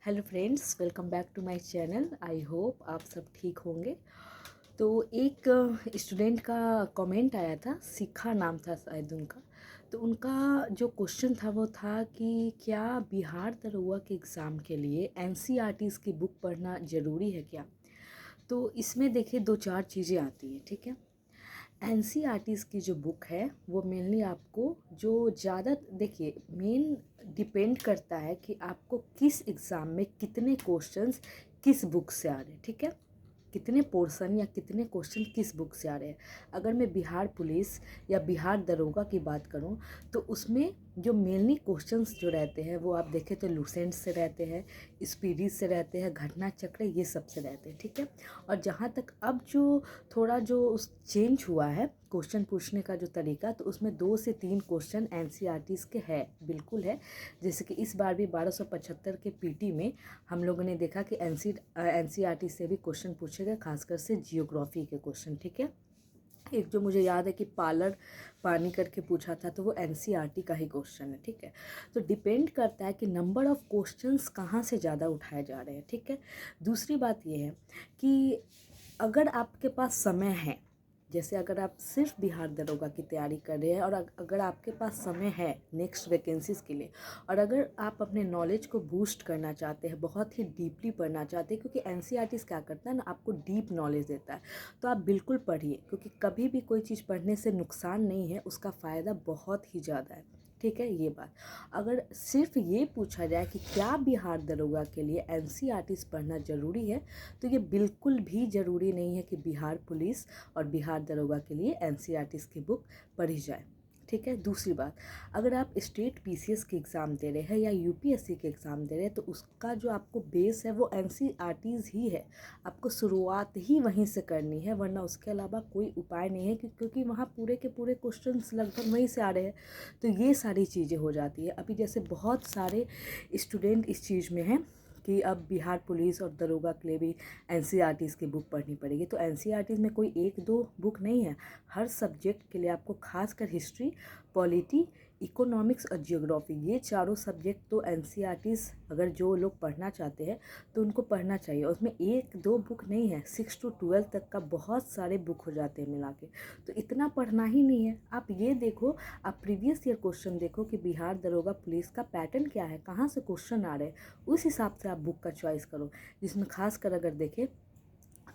Hello friends, welcome back to my channel. I hope आप सब ठीक होंगे। तो एक स्टूडेंट का कमेंट आया था, शिखा नाम था शायद उनका। तो उनका जो क्वेश्चन था वो था कि क्या बिहार दरोगा के एग्ज़ाम के लिए एनसीईआरटीज़ की बुक पढ़ना ज़रूरी है क्या। तो इसमें देखिए दो चार चीज़ें आती हैं, ठीक है। एनसीईआरटीज़ की जो बुक है वो मेनली आपको जो ज़्यादा देखिए मेन डिपेंड करता है कि आपको किस एग्ज़ाम में कितने क्वेश्चंस किस बुक से आ रहे हैं, ठीक है। कितने पोर्शन या कितने क्वेश्चन किस बुक से आ रहे हैं। अगर मैं बिहार पुलिस या बिहार दरोगा की बात करूं तो उसमें जो मेनली क्वेश्चंस जो रहते हैं वो आप देखें तो लूसेंट से रहते हैं, स्पीडी से रहते हैं, घटना चक्र, ये सब से रहते हैं, ठीक है। और जहाँ तक अब जो थोड़ा जो उस चेंज हुआ है क्वेश्चन पूछने का जो तरीका, तो उसमें 2 से 3 क्वेश्चन एनसीईआरटीज़ के है, बिल्कुल है। जैसे कि इस बार भी 1275 के पीटी में हम लोगों ने देखा कि एनसीईआरटी से भी क्वेश्चन पूछे गए, खासकर से जियोग्राफी के क्वेश्चन, ठीक है। एक जो मुझे याद है कि पालर पानी करके पूछा था, तो वो एनसीईआरटी का ही क्वेश्चन है, ठीक है। तो डिपेंड करता है कि नंबर ऑफ़ क्वेश्चंस कहाँ से ज़्यादा उठाए जा रहे हैं, ठीक है। दूसरी बात ये है कि अगर आपके पास समय है, जैसे अगर आप सिर्फ बिहार दरोगा की तैयारी कर रहे हैं और अगर आपके पास समय है नेक्स्ट वैकेंसीज़ के लिए, और अगर आप अपने नॉलेज को बूस्ट करना चाहते हैं, बहुत ही डीपली पढ़ना चाहते हैं, क्योंकि एनसीईआरटीज़ क्या करता है ना, आपको डीप नॉलेज देता है। तो आप बिल्कुल पढ़िए, क्योंकि कभी भी कोई चीज़ पढ़ने से नुकसान नहीं है, उसका फ़ायदा बहुत ही ज़्यादा है, ठीक है। ये बात अगर सिर्फ ये पूछा जाए कि क्या बिहार दरोगा के लिए एनसीईआरटीज़ पढ़ना ज़रूरी है, तो ये बिल्कुल भी ज़रूरी नहीं है कि बिहार पुलिस और बिहार दरोगा के लिए एनसीईआरटीज़ की बुक पढ़ी जाए, ठीक है। दूसरी बात, अगर आप स्टेट पीसीएस के एग्ज़ाम दे रहे हैं या यूपीएससी के एग्ज़ाम दे रहे हैं, तो उसका जो आपको बेस है वो एनसीईआरटीज़ ही है। आपको शुरुआत ही वहीं से करनी है, वरना उसके अलावा कोई उपाय नहीं है, क्योंकि वहाँ पूरे के पूरे क्वेश्चंस लगभग वहीं से आ रहे हैं। तो ये सारी चीज़ें हो जाती है। अभी जैसे बहुत सारे स्टूडेंट इस चीज़ में हैं कि अब बिहार पुलिस और दरोगा के लिए भी एनसीईआरटीज़ की बुक पढ़नी पड़ेगी। तो एनसीईआरटीज़ में कोई एक दो बुक नहीं है, हर सब्जेक्ट के लिए आपको खासकर हिस्ट्री, पॉलिटी, इकोनॉमिक्स और जियोग्राफी, ये चारों सब्जेक्ट तो एनसीईआरटीज़ अगर जो लोग पढ़ना चाहते हैं तो उनको पढ़ना चाहिए। उसमें एक दो बुक नहीं है, 6 to 12 तक का बहुत सारे बुक हो जाते हैं मिला के। तो इतना पढ़ना ही नहीं है। आप ये देखो, आप प्रीवियस ईयर क्वेश्चन देखो कि बिहार दरोगा पुलिस का पैटर्न क्या है, कहाँ से क्वेश्चन आ रहे हैं, उस हिसाब से आप बुक का चॉइस करो। जिसमें खासकर अगर देखें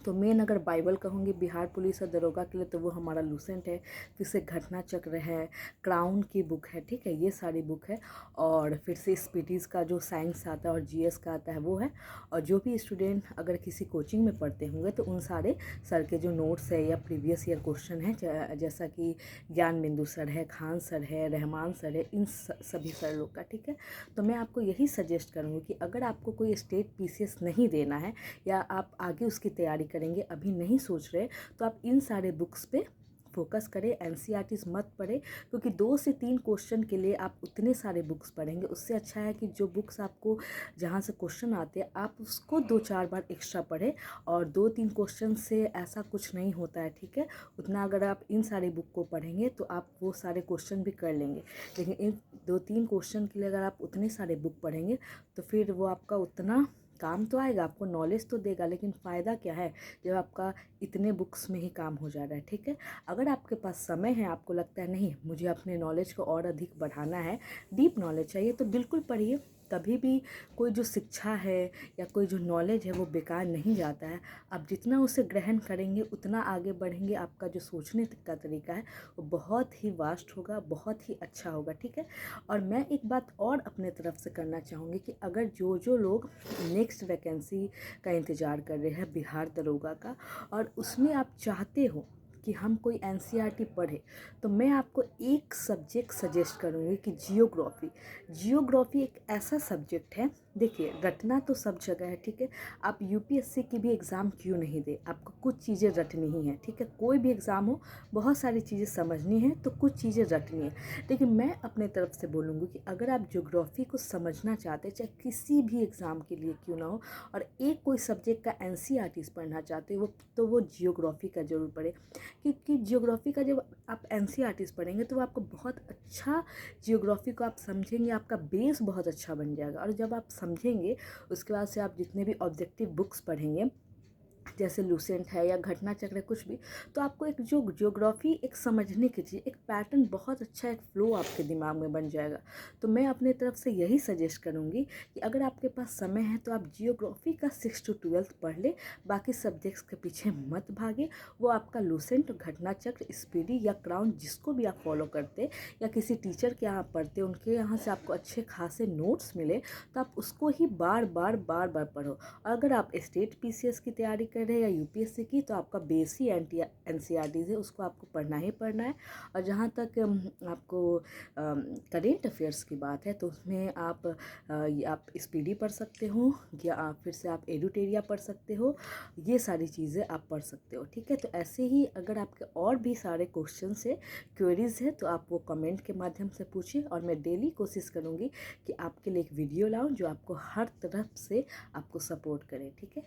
तो मेन अगर बाइबल कहूँगी बिहार पुलिस और दरोगा के लिए, तो वो हमारा लूसेंट है, फिर से घटना चक्र है, क्राउन की बुक है, ठीक है, ये सारी बुक है। और फिर से स्पीटीज़ का जो साइंस आता है और जीएस का आता है वो है। और जो भी स्टूडेंट अगर किसी कोचिंग में पढ़ते होंगे तो उन सारे सर के जो नोट्स है या प्रीवियस ईयर क्वेश्चन है, जैसा कि ज्ञान बिंदु सर है, खान सर है, रहमान सर है, इन सभी सर लोग का, ठीक है। तो मैं आपको यही सजेस्ट करूँगी कि अगर आपको कोई स्टेट पीसीएस नहीं देना है या आप आगे उसकी तैयारी करेंगे, अभी नहीं सोच रहे, तो आप इन सारे बुक्स पे फोकस करें, एनसीईआरटीज़ मत पढ़े, क्योंकि 2 से 3 क्वेश्चन के लिए आप उतने सारे बुक्स पढ़ेंगे, उससे अच्छा है कि जो बुक्स आपको जहाँ से क्वेश्चन आते हैं आप उसको 2-4 बार एक्स्ट्रा पढ़ें। और 2-3 क्वेश्चन से ऐसा कुछ नहीं होता है, ठीक है। उतना अगर आप इन सारे बुक को पढ़ेंगे तो आप वो सारे क्वेश्चन भी कर लेंगे। लेकिन इन 2-3 क्वेश्चन के लिए अगर आप उतने सारे बुक पढ़ेंगे तो फिर वो आपका उतना काम तो आएगा, आपको नॉलेज तो देगा, लेकिन फ़ायदा क्या है जब आपका इतने बुक्स में ही काम हो जा रहा है, ठीक है। अगर आपके पास समय है, आपको लगता है नहीं मुझे अपने नॉलेज को और अधिक बढ़ाना है, डीप नॉलेज चाहिए, तो बिल्कुल पढ़िए। कभी भी कोई जो शिक्षा है या कोई जो नॉलेज है वो बेकार नहीं जाता है। आप जितना उसे ग्रहण करेंगे उतना आगे बढ़ेंगे, आपका जो सोचने का तरीका है वो बहुत ही वास्ट होगा, बहुत ही अच्छा होगा, ठीक है। और मैं एक बात और अपने तरफ से करना चाहूँगी कि अगर जो लोग नेक्स्ट वैकेंसी का इंतज़ार कर रहे हैं बिहार दरोगा का, और उसमें आप चाहते हो कि हम कोई एनसीईआरटी पढ़े, तो मैं आपको एक सब्जेक्ट सजेस्ट करूँगी कि जियोग्राफी। जियोग्राफी एक ऐसा सब्जेक्ट है, देखिए रटना तो सब जगह है, ठीक है। आप यूपीएससी की भी एग्ज़ाम क्यों नहीं दे, आपको कुछ चीज़ें रटनी ही हैं, ठीक है। कोई भी एग्ज़ाम हो, बहुत सारी चीज़ें समझनी है तो कुछ चीज़ें रटनी है। लेकिन मैं अपने तरफ से बोलूँगी कि अगर आप ज्योग्राफी को समझना चाहते हैं, चाहे किसी भी एग्ज़ाम के लिए क्यों ना हो, और एक कोई सब्जेक्ट का एनसीईआरटीज़ पढ़ना चाहते हो, तो वो जियोग्राफी का ज़रूर पढ़े। क्योंकि जियोग्राफी का जब आप एनसीईआरटीज़ पढ़ेंगे तो आपको बहुत अच्छा जियोग्राफी को आप समझेंगे, आपका बेस बहुत अच्छा बन जाएगा। और जब आप समझेंगे, उसके बाद से आप जितने भी ऑब्जेक्टिव बुक्स पढ़ेंगे, जैसे लूसेंट है या घटना चक्र है, कुछ भी, तो आपको एक जो ज्योग्राफी एक समझने की चीज़, एक पैटर्न, बहुत अच्छा एक फ्लो आपके दिमाग में बन जाएगा। तो मैं अपने तरफ से यही सजेस्ट करूँगी कि अगर आपके पास समय है तो आप जियोग्राफी का 6 to 12 पढ़ ले, बाकी सब्जेक्ट्स के पीछे मत भागे। वो आपका लूसेंट, घटना चक्र, स्पीडी या क्राउन, जिसको भी आप फॉलो करते या किसी टीचर के यहाँ पढ़ते, उनके यहाँ से आपको अच्छे खासे नोट्स मिले, तो आप उसको ही बार बार पढ़ो। और अगर आप स्टेट पीसीएस की तैयारी कर रहे हैं या यूपीएससी की, तो आपका बेसी एनसीईआरटी है, उसको आपको पढ़ना ही पढ़ना है। और जहाँ तक आपको करेंट अफेयर्स की बात है, तो उसमें आप स्पीडी पढ़ सकते हो, या आप फिर से आप एडुटेरिया पढ़ सकते हो, ये सारी चीज़ें आप पढ़ सकते हो। ठीक है, तो ऐसे ही अगर आपके और भी सारे क्वेश्चन है, क्वेरीज है, तो आप वो कमेंट के माध्यम से पूछिए, और मैं डेली कोशिश करूँगी कि आपके लिए एक वीडियो लाऊं जो आपको हर तरफ से आपको सपोर्ट करे। ठीक है।